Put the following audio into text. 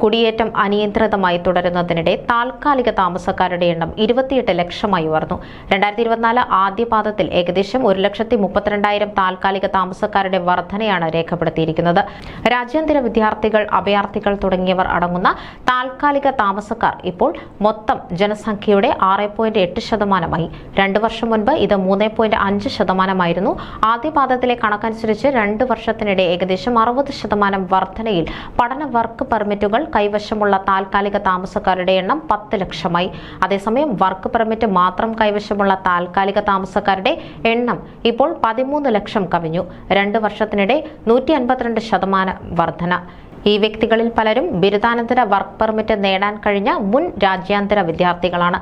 കുടിയേറ്റം അനിയന്ത്രിതമായി തുടരുന്നതിനിടെ താൽക്കാലിക താമസക്കാരുടെ എണ്ണം 28 ലക്ഷമായി ഉയർന്നു. 2024 ആദ്യപാദത്തിൽ ഏകദേശം 1,32,000 താൽക്കാലിക താമസക്കാരുടെ വർധനയാണ് രേഖപ്പെടുത്തിയിരിക്കുന്നത്. രാജ്യാന്തര വിദ്യാർത്ഥികൾ, അഭയാർത്ഥികൾ തുടങ്ങിയവർ അടങ്ങുന്ന താൽക്കാലിക താമസക്കാർ ഇപ്പോൾ മൊത്തം ജനസംഖ്യയുടെ 6.8%. 2 വർഷം മുൻപ് ഇത് 3.5%. ആദ്യപാദത്തിലെ കണക്കനുസരിച്ച് 2 വർഷത്തിനിടെ ഏകദേശം 60% വർധനയിൽ പഠന വർക്ക് പെർമിറ്റുകൾ കൈവശമുള്ള താൽക്കാലിക താമസക്കാരുടെ എണ്ണം 10 ലക്ഷമായി. അതേസമയം വർക്ക് പെർമിറ്റ് മാത്രം കൈവശമുള്ള താൽക്കാലിക താമസക്കാരുടെ എണ്ണം ഇപ്പോൾ 13 ലക്ഷം കവിഞ്ഞു. 2 വർഷത്തിനിടെ 152% വർധന. ഈ വ്യക്തികളിൽ പലരും ബിരുദാനന്തര വർക്ക് പെർമിറ്റ് നേടാൻ കഴിഞ്ഞ മുൻ രാജ്യാന്തര വിദ്യാർത്ഥികളാണ്.